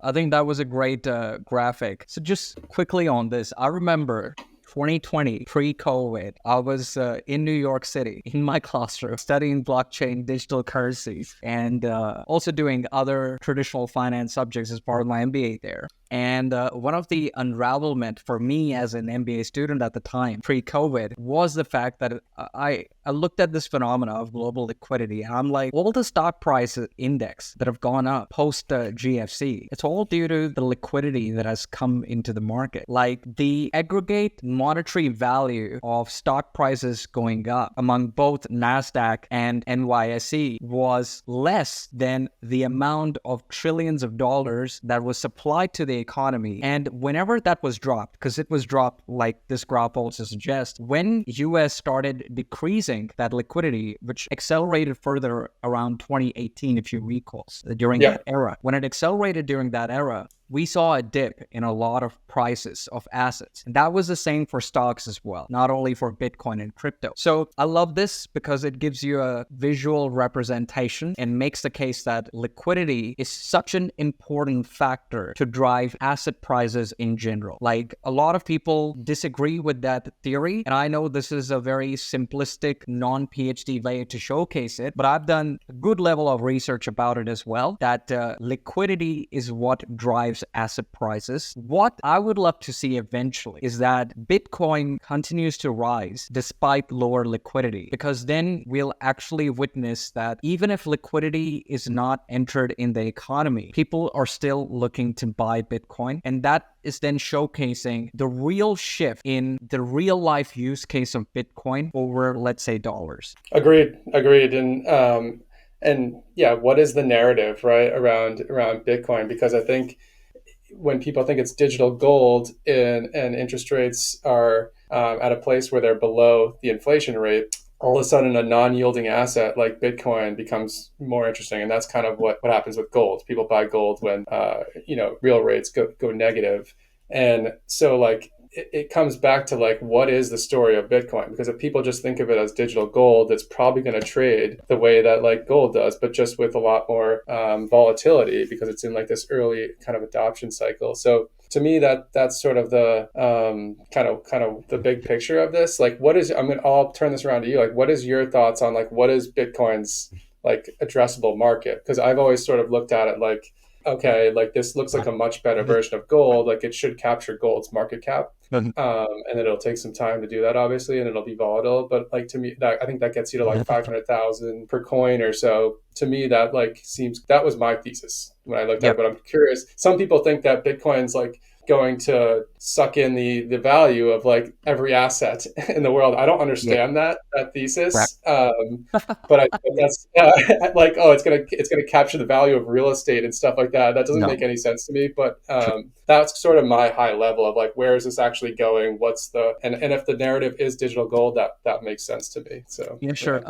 I think that was a great graphic. So just quickly on this, I remember 2020, pre-COVID, I was in New York City in my classroom studying blockchain, digital currencies, and also doing other traditional finance subjects as part of my MBA there. And one of the unravelment for me as an MBA student at the time, pre-COVID, was the fact that I looked at this phenomena of global liquidity, and I'm like, all the stock price index that have gone up post GFC, it's all due to the liquidity that has come into the market. Like the aggregate monetary value of stock prices going up among both NASDAQ and NYSE was less than the amount of trillions of dollars that was supplied to the economy. And whenever that was dropped, because it was dropped, like this graph also suggests, when US started decreasing that liquidity, which accelerated further around 2018, if you recall, during that era. When it accelerated during that era, we saw a dip in a lot of prices of assets. And that was the same for stocks as well, not only for Bitcoin and crypto. So I love this because it gives you a visual representation and makes the case that liquidity is such an important factor to drive asset prices in general. Like a lot of people disagree with that theory. And I know this is a very simplistic, non-PhD way to showcase it, but I've done a good level of research about it as well, that liquidity is what drives asset prices. What I would love to see eventually is that Bitcoin continues to rise despite lower liquidity, because then we'll actually witness that even if liquidity is not entered in the economy, people are still looking to buy Bitcoin. And that is then showcasing the real shift in the real life use case of Bitcoin over, let's say, dollars. Agreed. And yeah, what is the narrative, right, around Bitcoin? Because I think when people think it's digital gold and interest rates are at a place where they're below the inflation rate, all of a sudden a non-yielding asset like Bitcoin becomes more interesting. And that's kind of what happens with gold. People buy gold when real rates go negative. And so like it comes back to like, what is the story of Bitcoin? Because if people just think of it as digital gold, it's probably going to trade the way that like gold does, but just with a lot more volatility, because it's in like this early kind of adoption cycle. So to me, that's sort of the kind of the big picture of this. Like, I'll turn this around to you. Like, what is your thoughts on like, what is Bitcoin's like addressable market? Because I've always sort of looked at it like, okay, like this looks like a much better version of gold. Like it should capture gold's market cap. And it'll take some time to do that, obviously, and it'll be volatile. But like to me, I think that gets you to like 500,000 per coin or so. To me, that was my thesis when I looked at it. But I'm curious. Some people think that Bitcoin's like going to suck in the value of like every asset in the world. I don't understand that thesis, but I think that's like, oh, it's gonna capture the value of real estate and stuff like that. That doesn't make any sense to me. But that's sort of my high level of like, where is this actually going? What's and if the narrative is digital gold, that makes sense to me. So yeah, sure.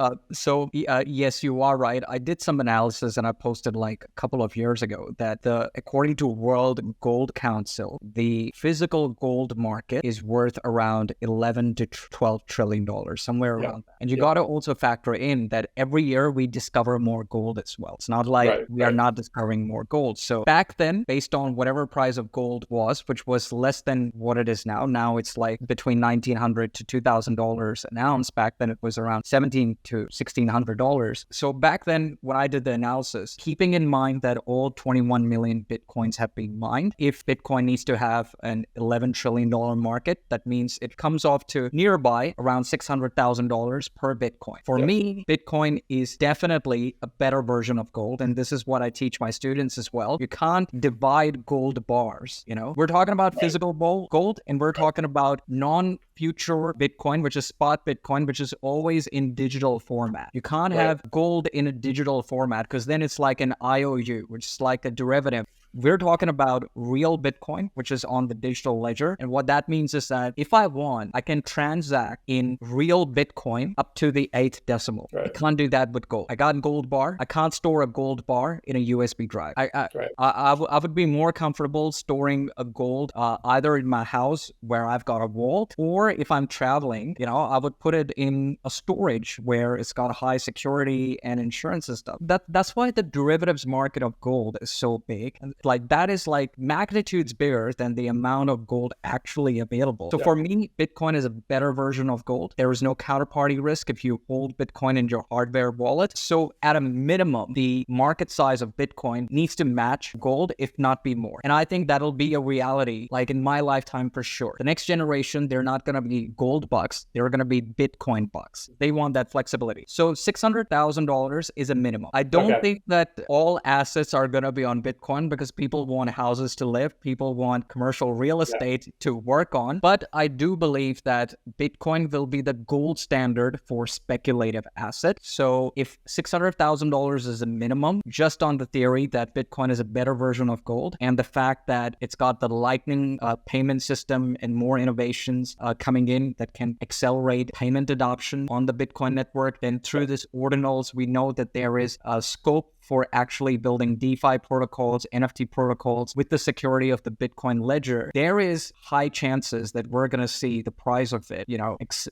Yes, you are right. I did some analysis and I posted like a couple of years ago that according to World Gold Council, the physical gold market is worth around $11 to $12 trillion, somewhere around that. And you got to also factor in that every year we discover more gold as well. It's not like we are not discovering more gold. So back then, based on whatever price of gold was, which was less than what it is now it's like between $1,900 to $2,000 an ounce. Back then it was around $1,700 to $1,600. So back then, when I did the analysis, keeping in mind that all 21 million Bitcoins have been mined, if Bitcoin needs to have an $11 trillion market, that means it comes off to nearby around $600,000 per Bitcoin. For me, Bitcoin is definitely a better version of gold. And this is what I teach my students as well. You can't divide gold bars. We're talking about physical gold, and we're talking about non-future Bitcoin, which is spot Bitcoin, which is always in digital format. You can't have gold in a digital format, because then it's like an IOU, which is like a derivative. We're talking about real Bitcoin, which is on the digital ledger. And what that means is that if I want, I can transact in real Bitcoin up to the 8th decimal. I can't do that with gold. I got a gold bar. I can't store a gold bar in a USB drive. I would be more comfortable storing a gold either in my house where I've got a vault, or if I'm traveling, I would put it in a storage where it's got high security and insurance and stuff. That's why the derivatives market of gold is so big. And Like that is like magnitudes bigger than the amount of gold actually available. So for me, Bitcoin is a better version of gold. There is no counterparty risk if you hold Bitcoin in your hardware wallet. So at a minimum, the market size of Bitcoin needs to match gold, if not be more. And I think that'll be a reality, like in my lifetime for sure. The next generation, they're not going to be gold bucks. They're going to be Bitcoin bucks. They want that flexibility. So $600,000 is a minimum. I don't think that all assets are going to be on Bitcoin because people want houses to live. People want commercial real estate to work on. But I do believe that Bitcoin will be the gold standard for speculative assets. So if $600,000 is a minimum, just on the theory that Bitcoin is a better version of gold and the fact that it's got the Lightning payment system and more innovations coming in that can accelerate payment adoption on the Bitcoin network, then through this ordinals, we know that there is a scope for actually building DeFi protocols, NFT protocols with the security of the Bitcoin ledger. There is high chances that we're going to see the price of it,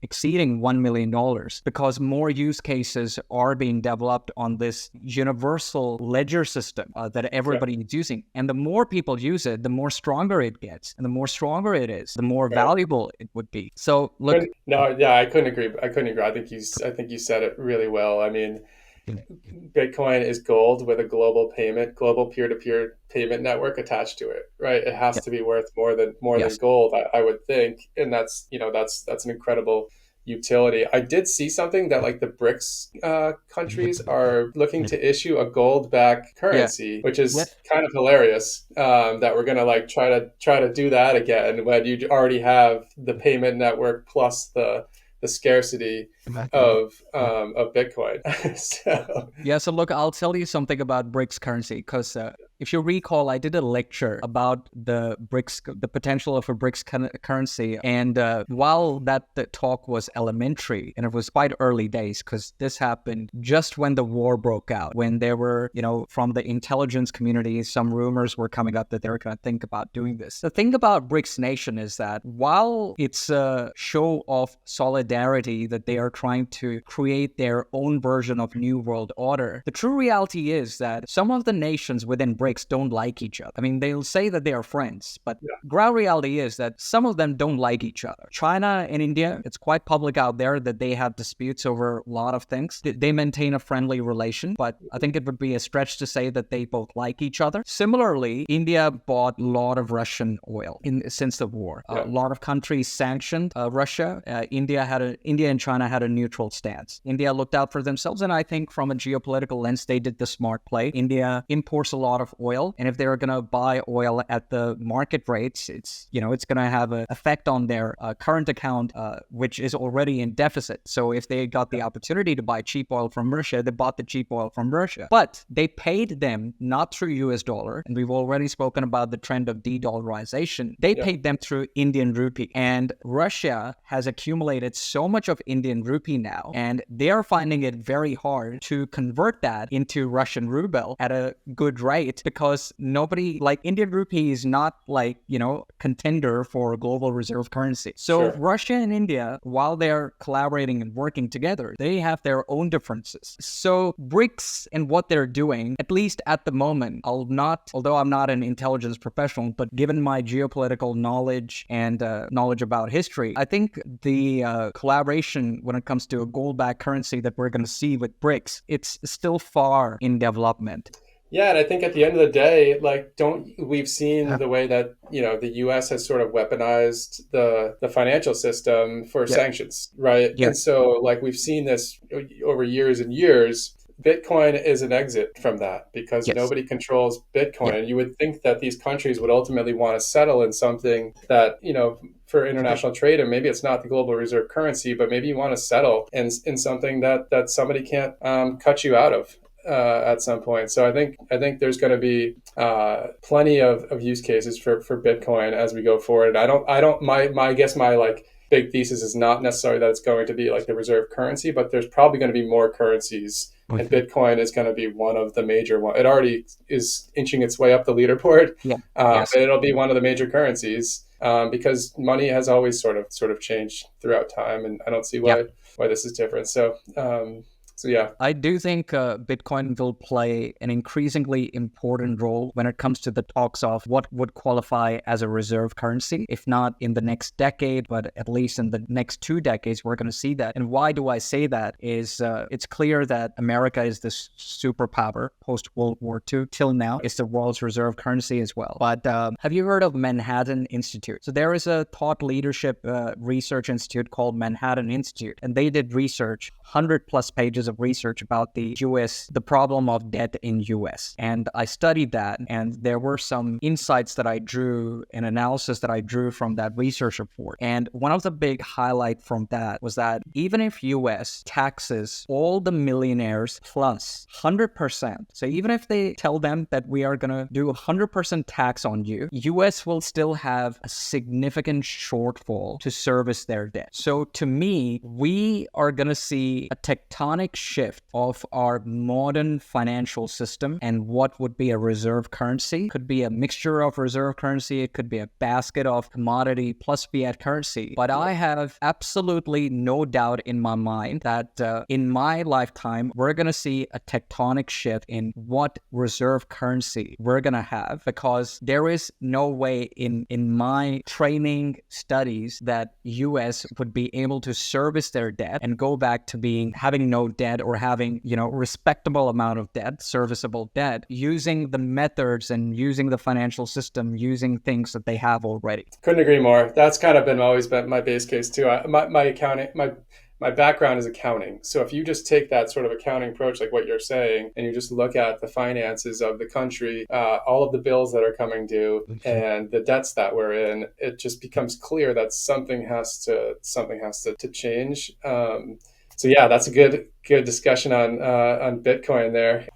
exceeding $1 million because more use cases are being developed on this universal ledger system that everybody is using. And the more people use it, the more stronger it gets. And the more stronger it is, the more valuable it would be. So look. I couldn't agree. I think you said it really well. I mean, Bitcoin is gold with a global peer-to-peer payment network attached to it, right? It has to be worth more than gold, I would think, and that's an incredible utility. I did see something that like the BRICS countries are looking to issue a gold-backed currency, which is kind of hilarious. That we're gonna like try to do that again when you already have the payment network plus the scarcity of Bitcoin. So look, I'll tell you something about BRICS currency because if you recall, I did a lecture about the potential of a BRICS currency. And while the talk was elementary and it was quite early days because this happened just when the war broke out, when there were, from the intelligence community, some rumors were coming up that they were going to think about doing this. The thing about BRICS Nation is that while it's a show of solidarity that they are trying to create their own version of New World Order, the true reality is that some of the nations within BRICS don't like each other. I mean, they'll say that they are friends, but ground reality is that some of them don't like each other. China and India, it's quite public out there that they have disputes over a lot of things. They maintain a friendly relation, but I think it would be a stretch to say that they both like each other. Similarly, India bought a lot of Russian oil since the war. A lot of countries sanctioned Russia. India and China had a neutral stance. India looked out for themselves, and I think from a geopolitical lens, they did the smart play. India imports a lot of oil, and if they're going to buy oil at the market rates, it's going to have an effect on their current account, which is already in deficit. So if they got the opportunity to buy cheap oil from Russia, they bought the cheap oil from Russia. But they paid them not through US dollar, and we've already spoken about the trend of de-dollarization. They paid them through Indian rupee, and Russia has accumulated so much of Indian rupee now, and they are finding it very hard to convert that into Russian ruble at a good rate because nobody, like Indian rupee is not like, contender for global reserve currency. So Russia and India, while they're collaborating and working together, they have their own differences. So BRICS and what they're doing, at least at the moment, although I'm not an intelligence professional, but given my geopolitical knowledge and knowledge about history, I think the collaboration when it comes to a gold-backed currency that we're going to see with BRICS, it's still far in development. Yeah, and I think at the end of the day, we've seen the way that, the US has sort of weaponized the financial system for sanctions, right? And so we've seen this over years and years. Bitcoin is an exit from that because nobody controls Bitcoin. And you would think that these countries would ultimately want to settle in something that, for international trade, and maybe it's not the global reserve currency, but maybe you want to settle in something that somebody can't cut you out of. At some point. So I think there's going to be plenty of use cases for Bitcoin as we go forward. I guess my big thesis is not necessarily that it's going to be like the reserve currency, but there's probably going to be more currencies, and Bitcoin is going to be one of the major ones. It already is inching its way up the leaderboard, but it'll be one of the major currencies because money has always sort of changed throughout time, and I don't see why this is different. So So yeah, I do think Bitcoin will play an increasingly important role when it comes to the talks of what would qualify as a reserve currency, if not in the next decade, but at least in the next 2 decades, we're going to see that. And why do I say that is it's clear that America is this superpower post-World War II till now. It's the world's reserve currency as well. But have you heard of Manhattan Institute? So there is a thought leadership research institute called Manhattan Institute, and they did research, 100 plus pages of research about the problem of debt in US. And I studied that, and there were some insights that I drew, an analysis that I drew from that research report. And one of the big highlight from that was that even if US taxes all the millionaires plus 100%, so even if they tell them that we are going to do 100% tax on you, US will still have a significant shortfall to service their debt. So to me, we are going to see a tectonic shift of our modern financial system and what would be a reserve currency. Could be a mixture of reserve currency. It could be a basket of commodity plus fiat currency. But I have absolutely no doubt in my mind that in my lifetime, we're going to see a tectonic shift in what reserve currency we're going to have, because there is no way in my training studies that US would be able to service their debt and go back to having no debt or having, respectable amount of debt, serviceable debt, using the methods and using the financial system, using things that they have already. Couldn't agree more. That's kind of always been my base case too. My background is accounting. So if you just take that sort of accounting approach, like what you're saying, and you just look at the finances of the country, all of the bills that are coming due and the debts that we're in, it just becomes clear that something has to change. So yeah, that's a good discussion on Bitcoin there.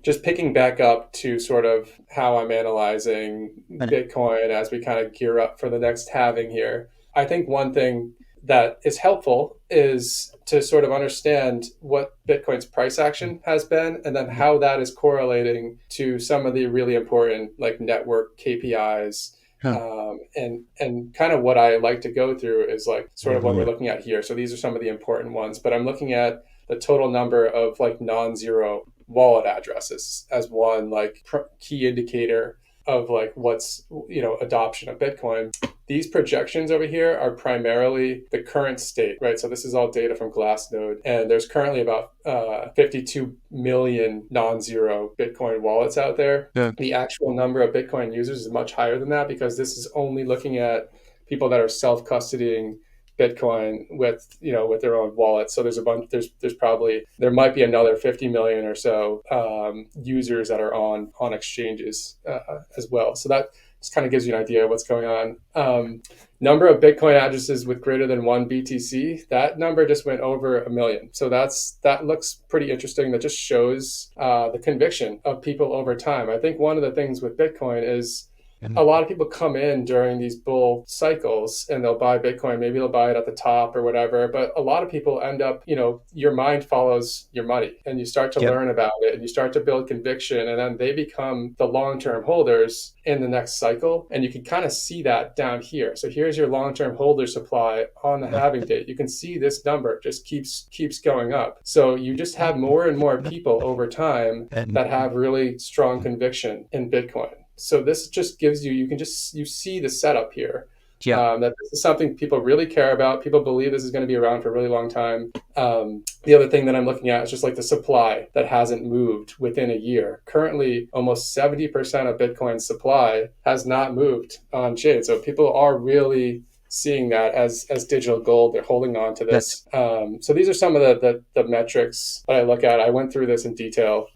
Just picking back up to sort of how I'm analyzing Bitcoin as we kind of gear up for the next halving here. I think one thing that is helpful is to sort of understand what Bitcoin's price action has been, and then how that is correlating to some of the really important like network KPIs. And kind of what I like to go through is like sort of what we're looking at here. So these are some of the important ones, but I'm looking at the total number of like non-zero wallet addresses as one like key indicator of like what's, adoption of Bitcoin. These projections over here are primarily the current state, right? So this is all data from Glassnode, and there's currently about 52 million non-zero Bitcoin wallets out there. Yeah. The actual number of Bitcoin users is much higher than that, because this is only looking at people that are self-custodying Bitcoin with their own wallet. So there's a bunch. There might be another 50 million or so users that are on exchanges as well. So that just kind of gives you an idea of what's going on. Number of Bitcoin addresses with greater than 1 BTC, that number just went over 1 million. So that looks pretty interesting. That just shows the conviction of people over time. I think one of the things with Bitcoin is a lot of people come in during these bull cycles and they'll buy Bitcoin. Maybe they'll buy it at the top or whatever. But a lot of people end up, your mind follows your money, and you start to learn about it, and you start to build conviction, and then they become the long-term holders in the next cycle. And you can kind of see that down here. So here's your long-term holder supply on the halving date. You can see this number just keeps going up. So you just have more and more people over time that have really strong conviction in Bitcoin. So this just gives you see the setup here. Yeah. That this is something people really care about. People believe this is going to be around for a really long time. The other thing that I'm looking at is just like the supply that hasn't moved within a year. Currently, almost 70% of Bitcoin's supply has not moved on chain. So people are really seeing that as digital gold. They're holding on to this. So these are some of the metrics that I look at. I went through this in detail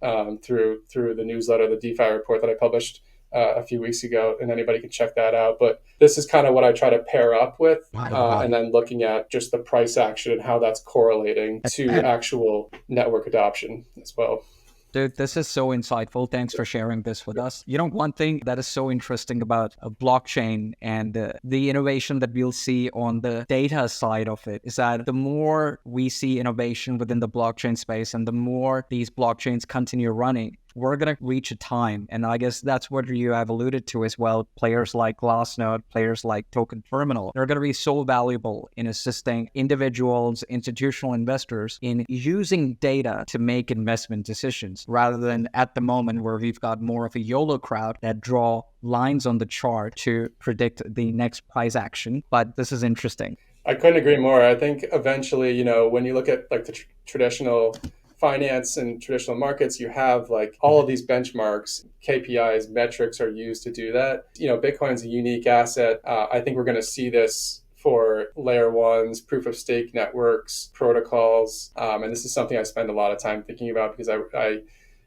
through the newsletter, the DeFi report that I published a few weeks ago, and anybody can check that out. But this is kind of what I try to pair up with, and then looking at just the price action and how that's correlating to actual network adoption as well. Dude, this is so insightful. Thanks for sharing this with us. One thing that is so interesting about a blockchain and the innovation that we'll see on the data side of it is that the more we see innovation within the blockchain space and the more these blockchains continue running, we're going to reach a time, and I guess that's what you have alluded to as well. Players like Glassnode, players like Token Terminal, they're going to be so valuable in assisting individuals, institutional investors in using data to make investment decisions, rather than at the moment where we've got more of a YOLO crowd that draw lines on the chart to predict the next price action. But this is interesting. I couldn't agree more. I think eventually, when you look at like the traditional finance and traditional markets, you have like all of these benchmarks, KPIs, metrics are used to do that. Bitcoin's a unique asset. I think we're going to see this for layer ones, proof of stake networks, protocols. And this is something I spend a lot of time thinking about because I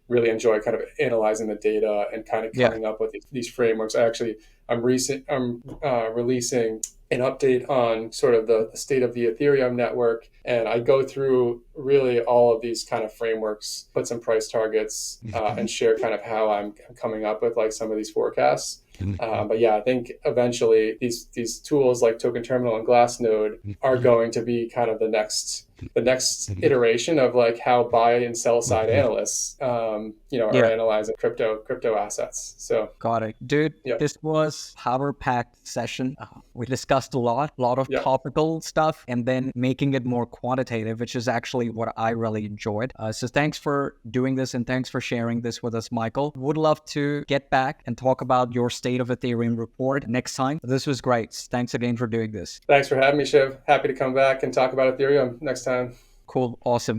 really enjoy kind of analyzing the data and kind of coming up with these frameworks. I'm releasing an update on sort of the state of the Ethereum network. And I go through really all of these kind of frameworks, put some price targets, and share kind of how I'm coming up with like some of these forecasts. But yeah, I think eventually these tools like Token Terminal and Glassnode are going to be kind of the next iteration of like how buy and sell side analysts are analyzing crypto assets. So got it, dude. This was power packed session. We discussed a lot of topical stuff, and then making it more quantitative, which is actually what I really enjoyed. So thanks for doing this, and thanks for sharing this with us, Michael. Would love to get back and talk about your State of Ethereum report next time. This was great. Thanks again for doing this. Thanks for having me, Shiv. Happy to come back and talk about Ethereum next time. Cool. Awesome.